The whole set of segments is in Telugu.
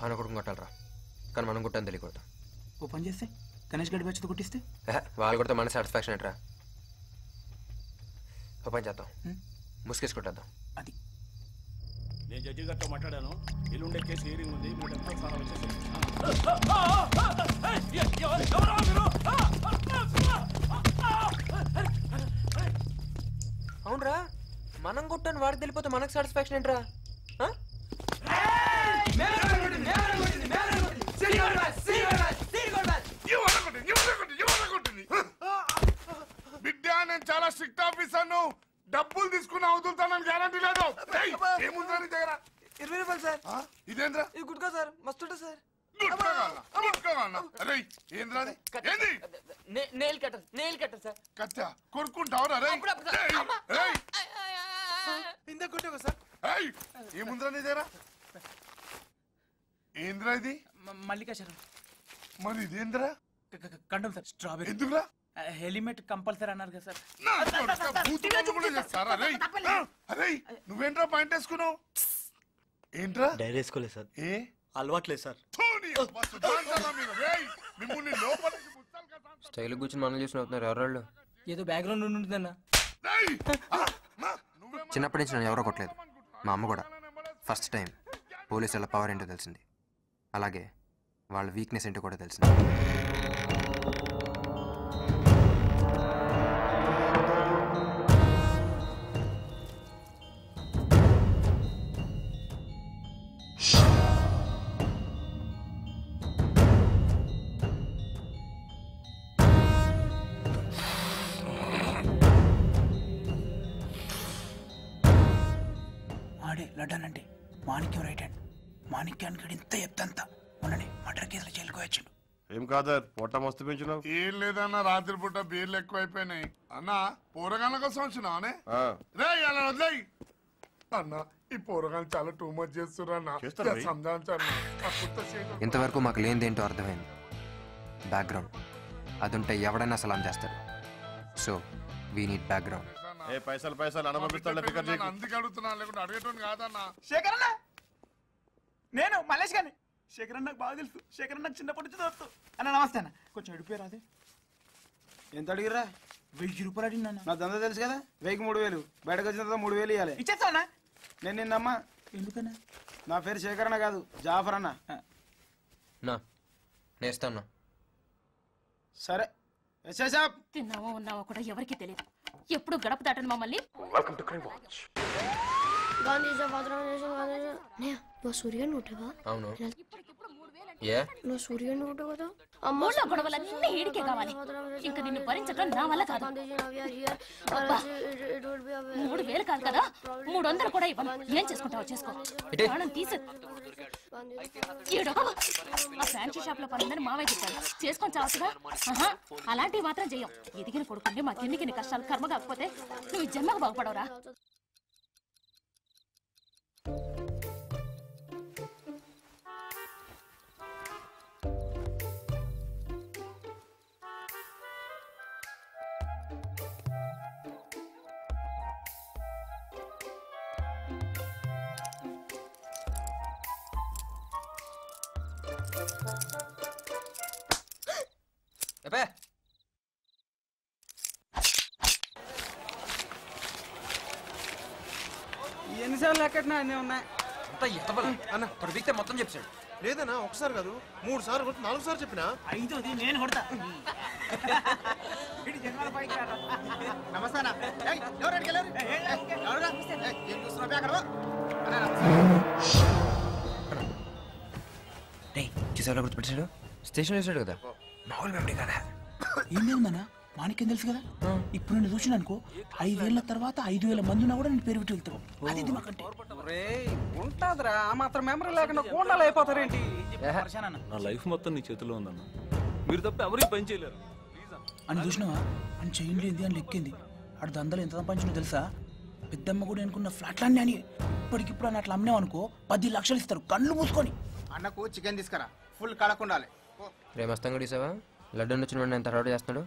ఆయన కొడుకు కొట్టాలరా, కానీ మనం కొట్టని తెలియకూడదు. ఓ పని చేస్తే గణేష్ గడి వచ్చి కొట్టిస్తే వాళ్ళు కొడితే మన సాటిస్ఫాక్షన్ ఏంట్రా. ఓ పని చేద్దాం, ముసుకేసి కొట్టేద్దాం. అది నేను జడ్జి గారితో మాట్లాడాను, ఎల్లుండే కేసు హీరింగ్ ఉంది, మీరు ఎంత సారా వచ్చేసి. అవునరా, మనం కొట్టని వాడికి తెలిపోతే మనకు సాటిస్ఫాక్షన్ ఏంట్రా. బిడ్డ నేను చాలా స్ట్రిక్ట్ ఆఫీసర్ను, డబ్బులు తీసుకుని అవుతుంటానని గ్యారంటీ లేదు. ఏముందా నీ దగ్గర? 20 రూపాయలు సార్. ఇదేంద్రా? ఇది గుడ్కా సార్, మస్తుంటా సార్. అరే ఏంద్రా ఏంది? Nail cutter sir. కచ్చా కొనుక్కుంటావురా? ఇందా కొట్టావా సార్? ఏముందిరా నీ దగ్గర? ఏంద్రా ఇది? మల్లికాశరం. మరి ఇదేంద్రా? కండం సార్. స్ట్రాబెరీ. ఎందుకురా? హెల్మెట్ కంపల్సరీ అన్నారు కదా సార్. అరే నువ్వేంట్రా పాయింట్ వేసుకున్నావు? ఏంట్రా? డైరీ వేసుకోలేదు సార్. ఏ అలవాట్లేదు సార్. స్టైల్ కూర్చొని మనం చూసి అవుతున్నారు ఎవరు? ఏదో బ్యాక్గ్రౌండ్ ఉంటుందన్న. చిన్నప్పటి నుంచి నన్ను ఎవరో కొట్టలేదు, మా అమ్మ కూడా. ఫస్ట్ టైం పోలీసుల పవర్ ఏంటో తెలిసింది, అలాగే వాళ్ళ వీక్నెస్ ఏంటో కూడా తెలిసింది. ఆడే లడ్డానంటే మాణిక్యం రైట్ హ్యాండ్. మాణిక్యానికి ఇంత ఎత్తంత ఉన్నని మర్డర్ కేసులో జైలుకోవచ్చిండు. ఏం కాదు పొట్ట మస్తు పెంచున్నావు. ఏం లేదన్న, రాత్రి పూట బీర్లు ఎక్కువైపోయినాయి అన్న. పోరగాళ్ళ కోసం వచ్చినావనే రే అలా వదిలేయి అన్న. ఈ పోరగాళ్ళు చాలా టూ మచ్ చేస్తున్నారు. ఇంతవరకు మాకు లేనిదేంటో అర్థమైంది. బ్యాక్గ్రౌండ్ అదుంటే ఎవడైనా సలాం చేస్తాడు. So we need background. పైసలు అందుకే అడుగుతున్నా, లేకుంటే అడిగేటోని కాదన్న. శేఖర్ అన్న, నేను మలేష్ గాని. శేఖర్ అన్న నాకు బాగా తెలుసు. శేఖర్ అన్న చిన్నప్పటి నుంచి దొరుకుతూ అన్న. నమస్తే అన్న, కొంచెం అడిగిపోయారు. అదే ఎంత అడిగిరా? 1000 రూపాయలు అడిగినా. నా దందా తెలుసు కదా, 1000కి 3000. బయటకు వచ్చిన తర్వాత 3000 ఇవ్వాలి. ఇచ్చేస్తా అన్న. నేను నిన్నమ్మా. ఎందుకన్నా? నా పేరు శేఖర్ అన్న కాదు, జాఫర్ అన్న. నేస్తాను. సరే తిన్నావో ఉన్నావో కూడా ఎవరికి తెలియదు. ఎప్పుడు గడప దాటను మమ్మల్ని. సూర్యుని ఉంటావా? అవును. నువ్వు సూర్యుని ఉంటావు కదా. ఊళ్ళో గొడవలన్నీ ఈడికే కావాలి. ఇంకా నిన్ను భరించడం నా వల్ల కాదు. 3000 కాదు కదా, 300 కూడా ఇవ్వను. ఏం చేసుకుంటావో చేసుకో. ప్రాణం తీసు. ఆ ఫ్యాన్సీ షాప్ లో పనుందని మావయ్య చెప్పాడు. చేసుకొని చావుగా. అలాంటివి మాత్రం చెయ్యం. ఎదిగిన కొడుకుంటే మా కిన్ని కష్టాలు కర్మ కాకపోతే నువ్వు ఈ జన్మకు బాగుపడవురా. ఎన్నిసార్లు ఎక్కడినా అన్నీ ఉన్నాయి. అన్న బిక్తే మొత్తం చెప్పాడు. లేదన్నా ఒకసారి కాదు 3 సార్లు 4 సార్లు చెప్పినా. 5ది నేను కొడతా. నమస్తే చూసేవాళ్ళు గుర్తుపెట్టాడు. స్టేషన్ వేసాడు కదా, మామూలు మెమరీ కదా. ఏం లేదు మన మాణిక్యం తెలుసు కదా. ఇప్పుడు నేను చూసిన అనుకో 5 ఏళ్ల తర్వాత 5000 మంది ఉన్నా కూడా నేను పేరు పెట్టి వెళ్తావు. అది మాకంటే ఉంటదిరా. ఆ మాత్రం మెమరీ లేకుండా కోండాలు అయిపోతారేంటి? నా లైఫ్ మొత్తం నీ చేతిలో ఉందన్న, మీరు తప్ప ఎవరికి పని చేయలేరు అని చూసినావా? అని చేయండి ఏంది అని లెక్కింది. అటు దందలు ఎంత సంపాదించినో తెలుసా? పెద్దమ్మ కూడా అనుకున్న ఫ్లాట్లన్నీ అని ఇప్పటికిప్పుడు అని అట్లా అమ్మినావు అనుకో 10 లక్షలు ఇస్తారు కళ్ళు మూసుకొని. అన్నకు చికెన్ తీసుకురా, ఫుల్ కడకుండాలి. రేమస్తంగా తీసావా? లడ్డు వచ్చిన వాడిని ఎంత హడావుడి చేస్తున్నాడు.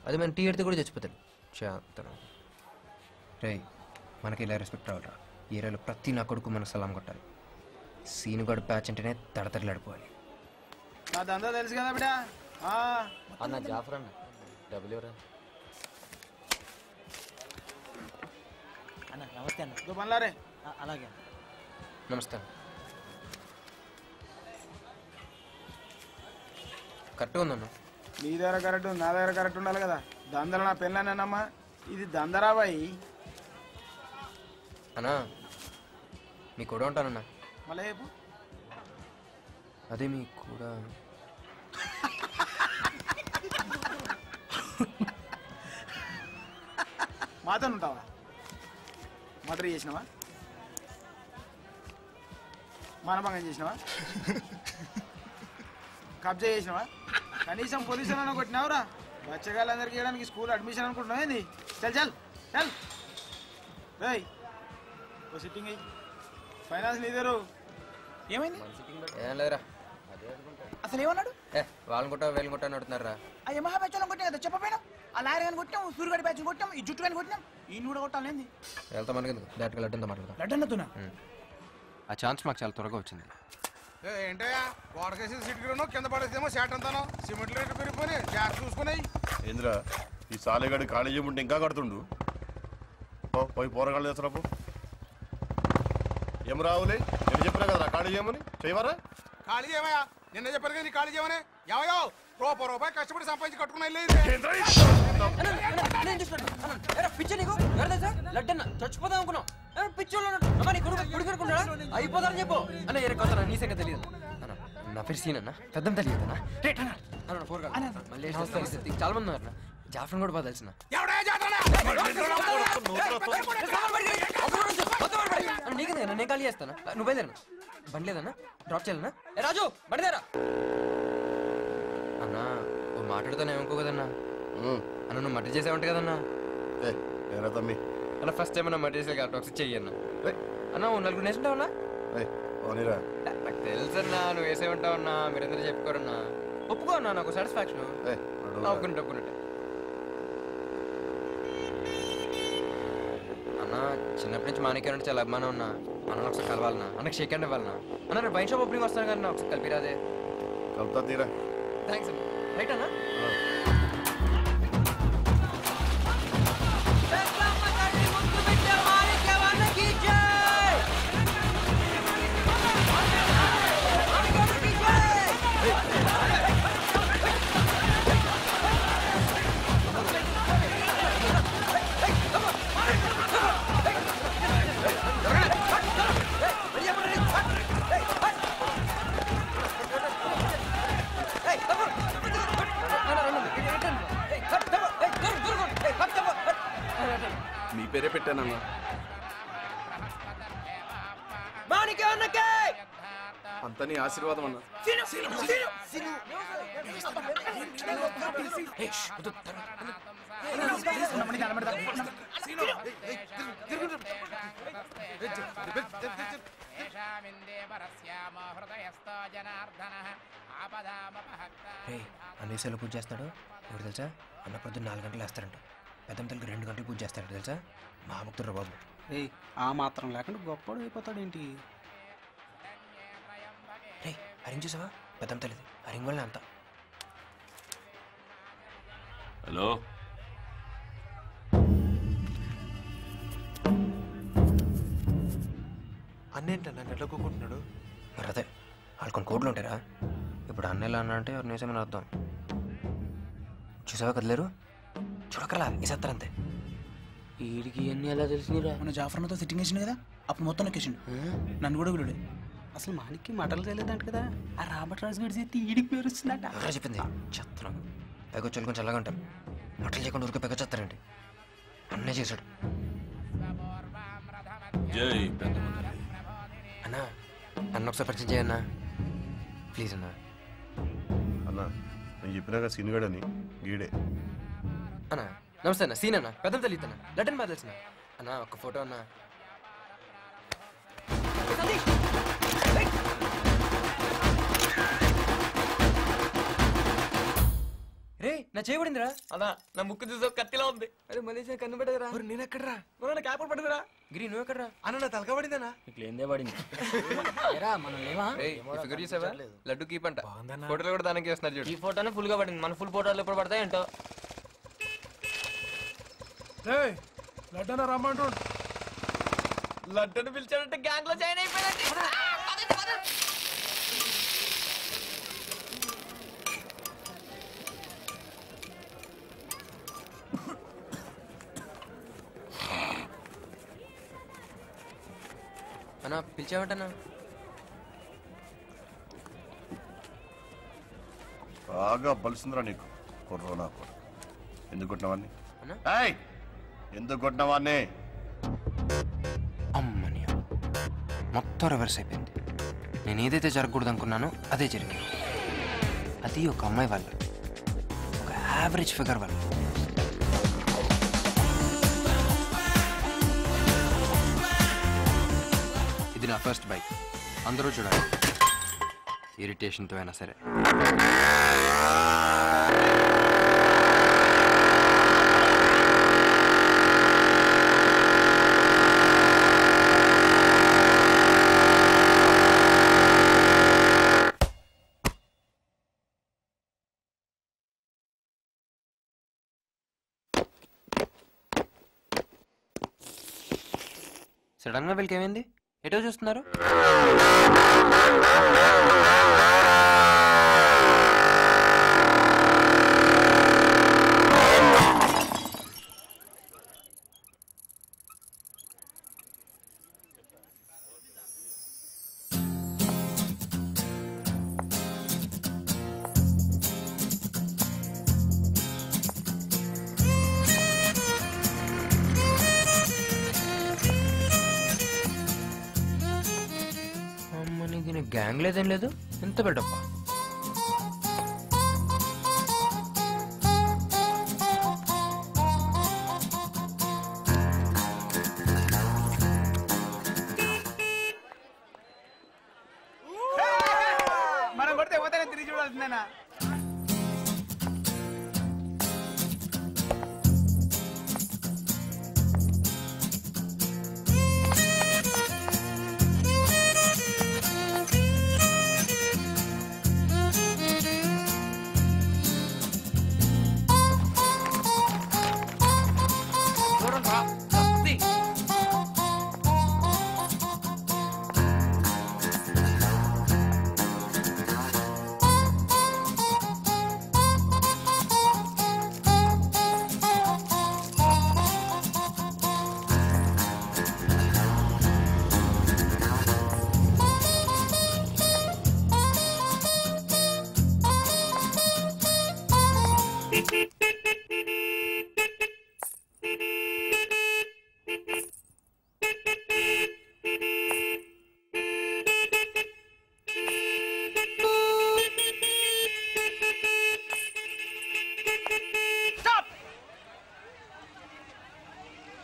అది మన టీ ఎడితే కూడా చచ్చిపోతాడు. చేస్తాను రే, మనకి ఇలా రెస్పెక్ట్ రావాలరా. ఈ ఏరియాలో ప్రతి నా కొడుకు మనకు సలాం కొట్టాలి. సీను గడు ప్యాచ్ అంటేనే తడతడలాడిపోవాలి. నా దందా తెలుసు కదా బిడ్డ. అన్న జాఫర్ అన్న డబ్బులు ఎవరా అన్న నమస్తే అన్న. ఇదో పనులారే. అలాగే నమస్తే. కరెక్ట్గా ఉందన్న. నీ దగ్గర కరెక్ట్ నా దగ్గర కరెక్ట్ ఉండాలి కదా. దందల నా పెళ్ళానమ్మా, ఇది దందరాబాయి. అన్నా మీ కూడా ఉంటానన్నా. మళ్ళీ చెప్పు. అదే మీ కూడా మాతో ఉంటావా? మటర్ చేసినావా? మానభంగం చేసినావా? కబ్జా చేసినావా? కనీసం పోలీసులను కొట్టినావురా? బచ్చగాళ్ళందరికీ ఇవ్వడానికి స్కూల్ అడ్మిషన్ అనుకుంటున్నావు ఏంది? చల్ చల్ చల్ రేయ్, ఓ సిట్టింగ్ అయ్యి. ఫైనాన్స్ నీదేరు. ఏమైంది? ఏం లేదురా. అసలు ఏమన్నాడు? వాళ్ళని కొట్టా వీళ్ళని కొట్టా అని అడుగుతున్నారా? ఆ యమహా బ్యాచ్లను కొట్టాం కదా, చెప్పపోయినా? ఆ లారీ అని కొట్టాం, సూర్యగడి బ్యాచ్ కొట్టాం, ఈ జుట్టు అని కొట్టాం, ఈ కూడా కొట్టాలేంది? వెళ్తా మనకి ఎందుకు, డైరెక్ట్గా లడ్డంతో మాట్లాడదాం. లడ్డన్నతున్నా? ఆ ఛాన్స్ మాకు చాలా త్వరగా వచ్చింది. ఏంటయ్యా గోడకేసి సిట్టుకున్నావు, కింద పడేసేమో షాట్ అంతాను, సిమెంట్ రేట్లు పెరిగిపోయి జాగ్రత్త చూసుకున్నాయి. ఏంద్రా ఈ సాలేగాడి ఖాళీ చేయమంటే ఇంకా కడుతుండు. పోయి పోరగాళ్ళు చేస్తారా? ఏం రావులే, నేను చెప్పినా కదా ఖాళీ చేయమని. చేయవరా? ఖాళీ చేయమయ్యా, నిన్న చెప్పారు కదా నీ ఖాళీ చేయమని. ఏమయ్యో రూపాయి కష్టపడి సంపాదించి కట్టుకున్నా పిచ్చి నీకు లడ్డన్న చచ్చిపోదాం అనుకున్నావు. పిచ్చోళ్ళు అయిపోతారని చెప్పు అన్న ఏ కొత్త నీ సంగతి తెలియదు అన్న. నా పేరు సీన్ అన్న, పెద్దం తెలియదు అన్న. మళ్ళీ చాలా మంది ఉన్నారు. జాఫర్ కూడా బాగా తెలిసిన. నీకు నేను ఖాళీ చేస్తానా? నువ్వు బయలుదేరనా? బండి లేదన్నా, డ్రాప్ చేయాలన్నా? రాజు బండిదేరా అన్నా. ఓ మాట్లాడుతాను ఏమనుకో కదన్నా. అన్న నువ్వు మట్టి చేసావంట కదన్నా. ఏరా తమ్మి, అన్న ఫస్ట్ టైం అన్న మట్టి చేసే కాబట్టి ఒకసారి చెయ్యి అన్న. అన్న ఓ నలుగురు నేర్చుంటావన్నా? పోనీరా. నాకు తెలుసన్నా నువ్వు వేసేమంటావన్నా. మీరందరూ చెప్పుకోరన్నా. ఒప్పుకో అన్నా, నాకు సాటిస్ఫాక్షన్. ఒప్పుకున్నట్టు అన్న. చిన్నప్పటి నుంచి మాణిక్యాలంటే చాలా అభిమానం ఉన్నా. అన్న ఒకసారి కలవాలన్నా, అన్నకు షేక్ హ్యాండ్ ఇవ్వాలన్నా. అన్న రేపు బైక్ షాప్ ఓపెనింగ్ వస్తాను కదా, ఒకసారి కలిపిరాదే. కలుపుతా తీరా. థ్యాంక్స్ అన్న. రైట్ అన్నా. మీ పేరే పెట్టానన్నా. అంత నీ ఆశీర్వాదం అన్నా. అన్న విషయాలు పూజ చేస్తాడు ఎవరు తెలుసా? అన్న పొద్దున్న 4 గంటలు వేస్తారంట. పెద్దమ్మ తల్లికి 2 గంటలు పూజ చేస్తాడు తెలుసా? మా భక్తుడు బాబు. ఆ మాత్రం లేకుండా గొప్పడు అయిపోతాడేంటి? రే అరింగ్ చూసావా? పెద్దమ్మ తల్లిది అరింగ్ వల్లనే అంత. హలో అన్నేంటన్నా నెలకొకుంటున్నాడు? మరి అదే వాళ్ళు కొన్ని కోట్లు ఉంటారా. ఇప్పుడు అన్న ఎలా అన్నా అంటే ఎవరు నేసేమని అర్థం. చూసావా కదలేరు? చూడకలా వేసేస్తారంతే. వీడికి ఇవన్నీ ఎలా తెలిసినరా? మన జాఫర్తో సిట్టింగ్ వేసిండు కదా, అప్పుడు మొత్తం నొక్కేసిండు. నన్ను కూడా వీడు. అసలు మానికి మాటలు తెలియదంట కదా. ఆ రాబర్ట్ రాజు గడి చేతి ఈడికి పేరు వస్తుందంట. ఎవరో చెప్పింది చెప్తున్నాను. పైకి వచ్చి కొంచెం చల్లగా ఉంటారు. మటలు చేయకుండా ఊరికే పైకి వచ్చేస్తారండి. అన్నే చేశాడు. జై పెద్ద అన్నా అన్న ఒకసారి పరిచయం చేయన్నా ప్లీజ్ అన్నా. అన్న నేను చెప్పినాక సీనుగాడని గీడే. అన్నా నమస్తే అన్న. సీన్ అన్న, పెద్దలు తెలియదు అన్న. లడ్డన్ బాగా తెలిసిన అన్న. ఒక ఫోటో అన్నా. రే నా చేయబడిందిరా. అన్నా నా ముక్కు చూసా కత్తిలా ఉంది. అరే మలేసియా కన్ను పడదురా. నేను ఎక్కడరా? క్యాప్ పడదురా. గిరి నువ్వు ఎక్కడరా? అన్న నా తలక పడిందనా? ఇట్లేందే పడింది. మనం లేవా? ఫిగర్ చూసావా? లడ్డు కీప్ అంట. ఫోటోలు కూడా దానికి చేస్తున్నారు చూడు. ఈ ఫోటోనే ఫుల్ గా పడింది. మన ఫుల్ ఫోటోలు ఎప్పుడు పడతాయి ఏంటో. లడ్డన రమ్మంటు. లడ్డూని పిలిచాడంటే గ్యాంగ్ లో జాయిన్ అయిపోయింది. అన్నా పిలిచావంటన్నా? బాగా బలిసిందిరా నీకు కొర్రోనా కొడుకు. ఎందుకు కొట్టినవాన్ని? ఎందుకు కొట్టినవాన్ని? అమ్మని మొత్తం రివర్స్ అయిపోయింది. నేను ఏదైతే జరగకూడదు అనుకున్నానో అదే జరిగింది. అది ఒక అమ్మాయి వల్ల, ఒక యావరేజ్ ఫిగర్ వల్ల. ఇది నా ఫస్ట్ బైక్. అందరూ చూడాలి. ఇరిటేషన్తో అయినా సరే. సడన్ గా వీళ్ళకి ఏమైంది? ఎటో చూస్తున్నారు? గ్యాంగ్ లేదేం లేదు, ఎంత బిల్డప్. మనం కొడితే పోతే తిరిగి చూడాల్సిందేనా?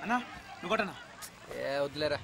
అన్నా నువ్వు కొట్టనా? ఏ వద్దులేరా.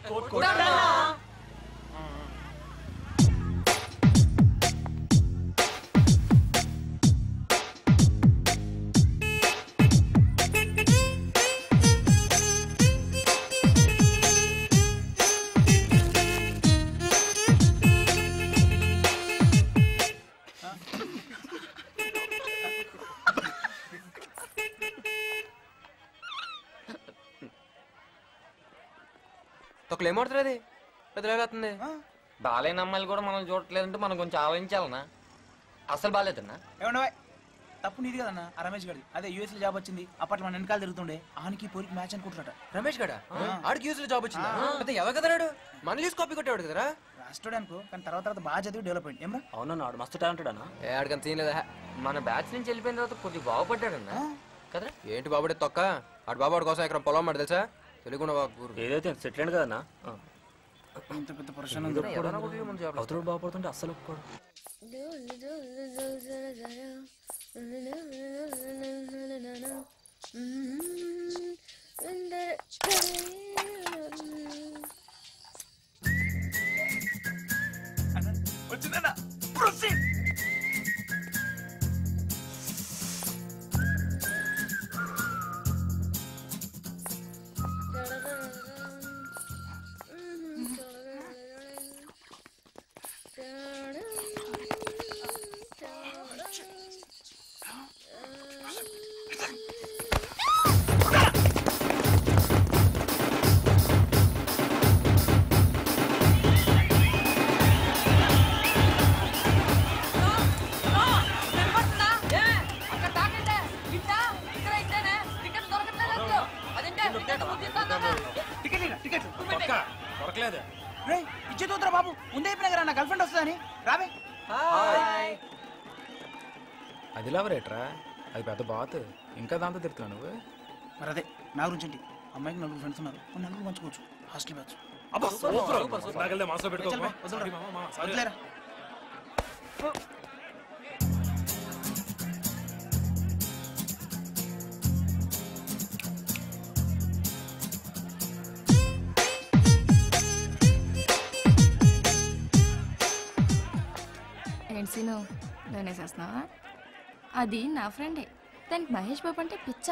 తొక్కలు ఏమవుతుంది? అది పెద్దలేస్తుంది. బాలేని అమ్మాయిలు కూడా మనం చూడట్లేదంటే మనం కొంచెం ఆలోచించాలన్నా. అసలు బాగాలేదన్నా. ఏమన్నా తప్పు నీది కదన్నా. ఆ రమేష్ గారి అదే యూఎస్ లో జాబ్ వచ్చింది. అప్పట్లో మన వెనకాల తిరుగుతుండే. ఆనికి పోరికి మ్యాచ్ అనుకుంటున్నట. రమేష్ గడా ఆడికి యూస్ లో జాబ్ వచ్చిందా? అయితే ఎవరు కదరాడు? మన లీస్ కాపీ కొట్టేవాడు కదరా. రాష్ట్రుడు అనుకో, కానీ తర్వాత బాగా చదివి డెవలప్ అయింది. ఏమరా? అవునన్నా వాడు మస్తు టాలెంటెడ్ అన్న. ఏ ఆడికంత సీన్ లేదా? మన బ్యాచ్ నుంచి వెళ్ళిపోయిన తర్వాత కొద్దిగా బాగుపడ్డాడన్నా కదరా. ఏంటి బాబుడే తొక్క? ఆడు బాబు కోసం ఎక్కడ పొలం మాట తెలుసా? తెలుగున్న బాబు ఏదైతే సెటిల్ అయ్యాడు కదన్నా. ఇంత పెద్ద ప్రొఫెషన్ అవతల బాగుపడుతుంటే అస్సలు ఒప్పుకోడు. వచ్చిందన్నా. బాబు ముందే చెప్పిన కదా నా గర్ల్ ఫ్రెండ్ వస్తుందని రావే. అది లవరేట్రా, అది పెద్ద బాత్. ఇంకా దాంతో తిరుగుతున్నావు నువ్వు. మరి అదే నా గురించి ఏంటి, అమ్మాయికి 4 ఫ్రెండ్స్ ఉన్నారు, 4 మంచుకోవచ్చు. హాస్టల్ బ్యాచ్ వదిలేరా. ఏంటి సీను నేనేసేస్తున్నావా? అది నా ఫ్రెండే, దానికి మహేష్ బాబు అంటే పిచ్చ.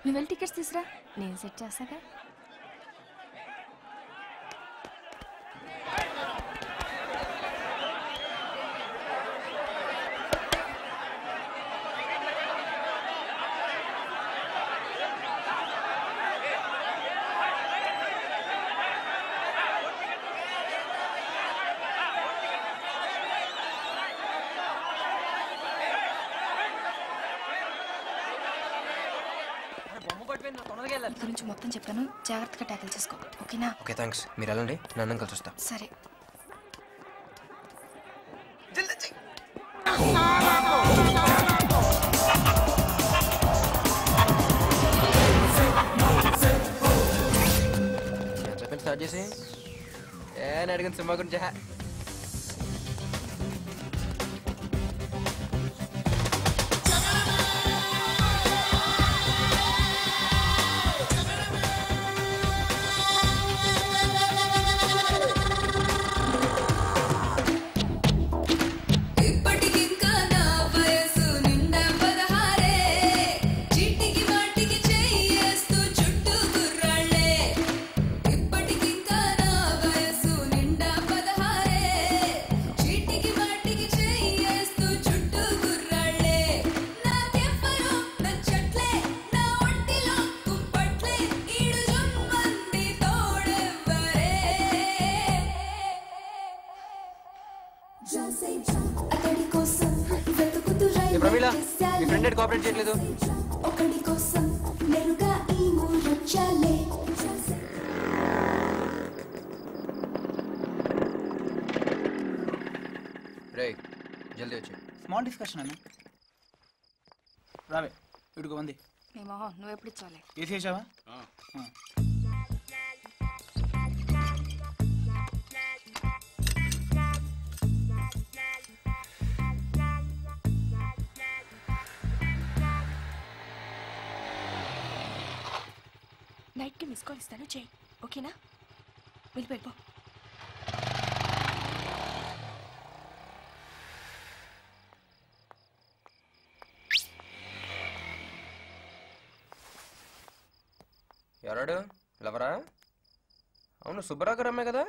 నువ్వు వెళ్ళి టికెట్స్ తీసురా, నేను సెట్ చేస్తాగా. గురించి మొత్తం చెప్తాను, జాగ్రత్తగా ట్యాకిల్ చేసుకో, ఓకేనా? Okay thanks. మీరు వెళ్ళండి, నన్ను కలిసి వస్తా. సరే. చెప్పండి, స్టార్ట్ చేసి నేను అడిగిన సినిమా గురించి. ప్రమీల, మీ ఫ్రెండ్ కోఆపరేట్ చేయట్లేదు. రే జల్దీ వచ్చి. స్మాల్ డిస్కషన్ అన్న. రావే ఇటుకు ఉంది. నువ్వు ఎప్పుడు ఇచ్చాలే? ఏసీ వేసావా? నైట్కి మిస్ కాల్ ఇస్తాను, చెయ్యి, ఓకేనా? వెళ్ళిపో. ఎవరాడు? లవరా? అవును, సుబ్బరావు రమ్మే కదా,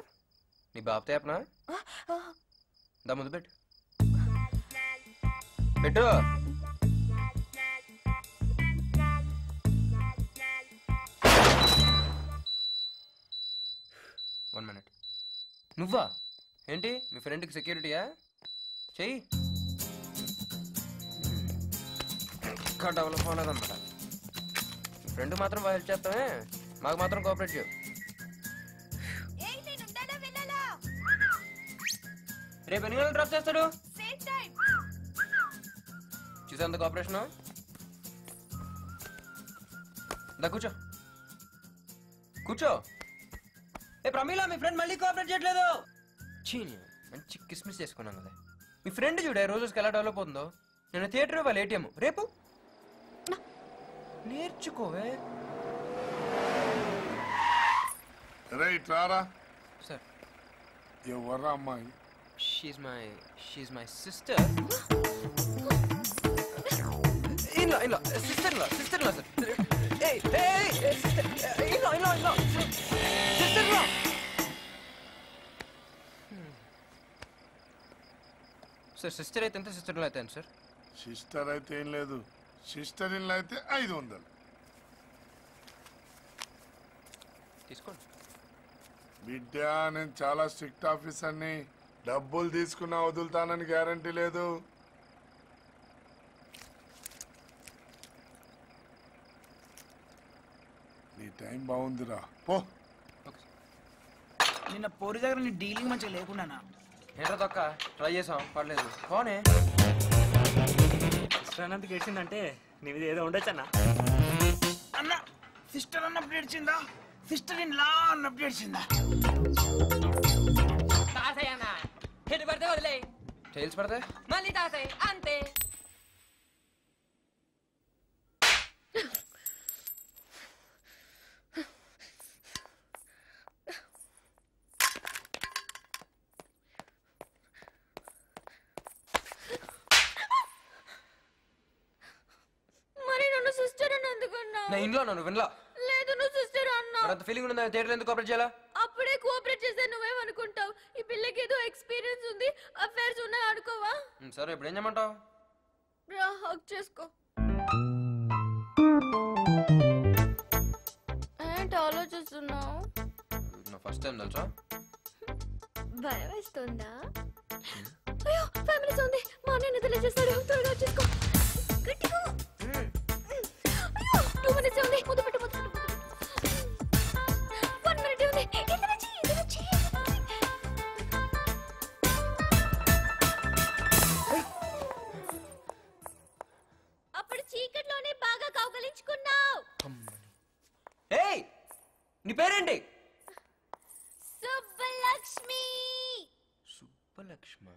నీ బాబుతో చెప్పనా? దా ముందు పెట్టు. 1 minute. నువ్వా? ఏంటి మీ ఫ్రెండ్కి సెక్యూరిటీయా? చెయ్యి. ఇంకా డెవలప్ అన్నదన్నమాట. మీ ఫ్రెండ్ మాత్రం బాగా హెల్ప్ చేస్తామే, మాకు మాత్రం కోఆపరేట్ చేయవు. రేపు ఎన్ని గంటలు డ్రాప్ చేస్తాడు? చూసేంత కోఆపరేషను. దా కూర్చో. ఏ ప్రమీల, మీ ఫ్రెండ్ మళ్ళీ కోఆపరేట్ చేయట్లేదు. చీని మంచి కిస్మిస్ చేసుకున్నాం కదా. మీ ఫ్రెండ్ చూడే రోజుకి ఎలా డెవలప్ అవుతుందో. నేను థియేటర్ వాళ్ళ ఏటీఎం రేపు నేర్చుకోవే. రైట్ రారా సార్. ఎవరా అమ్మాయి? She my sister. In law sister sir. ఏయ్ sister, in law sister. Sir sister అయితే ఎంత, సిస్టర్లో అయితే ఎంత సార్? సిస్టర్ అయితే ఏం లేదు, సిస్టర్ ఇన్లో అయితే 500. తీసుకోండి. బిడ్డ, నేను చాలా స్ట్రిక్ట్ ఆఫీసర్ని. డబ్బులు తీసుకున్నా వదులుతానని గ్యారంటీ లేదు. నీ టైం బాగుందిరా, పో. నిన్న పోరి దగ్గర నీ డీలింగ్ మంచిగా లేకుండానా? ఏంటో తొక్క ట్రై చేసాం పర్లేదు పోనే. సిస్టర్ గెలిచిందంటే నీ మీద ఏదో ఉండొచ్చు అన్న. అన్న సిస్టర్ అన్నప్పుడు ఏడ్చిందా? సిస్టర్ ఇన్ లా అన్నప్పుడు ఏడ్చిందా? తాసయ్యనా ఎటు పడితే వదిలే టైల్స్ పడితే మళ్ళీ తాసయ్య అంతే. మరి నన్ను సిస్టర్ అని ఎందుకన్నా? నా ఇంట్లో నన్ను వినలా. లేదు నువ్వు సిస్టర్ అన్నా. అంత ఫీలింగ్ ఉందా థియేటర్ ఎందుకు కోఆపరేట్ చేయాలా? అప్పుడే కోఆపరేట్ చేశాను నువ్వేమనుకుంటావు? ఈ పిల్లకి ఏదో ఎక్స్పీరియన్స్ ఉంది, అఫైర్స్ ఉన్నాయి అనుకోవా? సరే ఇప్పుడు ఏం చేయమంటావు? రా హక్ చేసుకో. ఏంటి ఆలోచిస్తున్నావు? నా ఫస్ట్ టైం తెలుసా? భయం వేస్తుందా? అయ్యో ఫ్యామిలీస్ ఉంది, మా అన్నయ్య నిద్ర చేస్తాడు, త్వరగా చేసుకో. గట్టిగా. అయ్యో 2 minutes ఉంది, ముద్దు పెట్టు. 1 minute ఉంది. ఇదిగో చెయ్యి. అప్పుడు చీకట్లోనే బాగా కౌగలించుకున్నావు. ఏయ్ నీ పేరేంటి? సుబ్బలక్ష్మి. సుబ్బలక్ష్మ.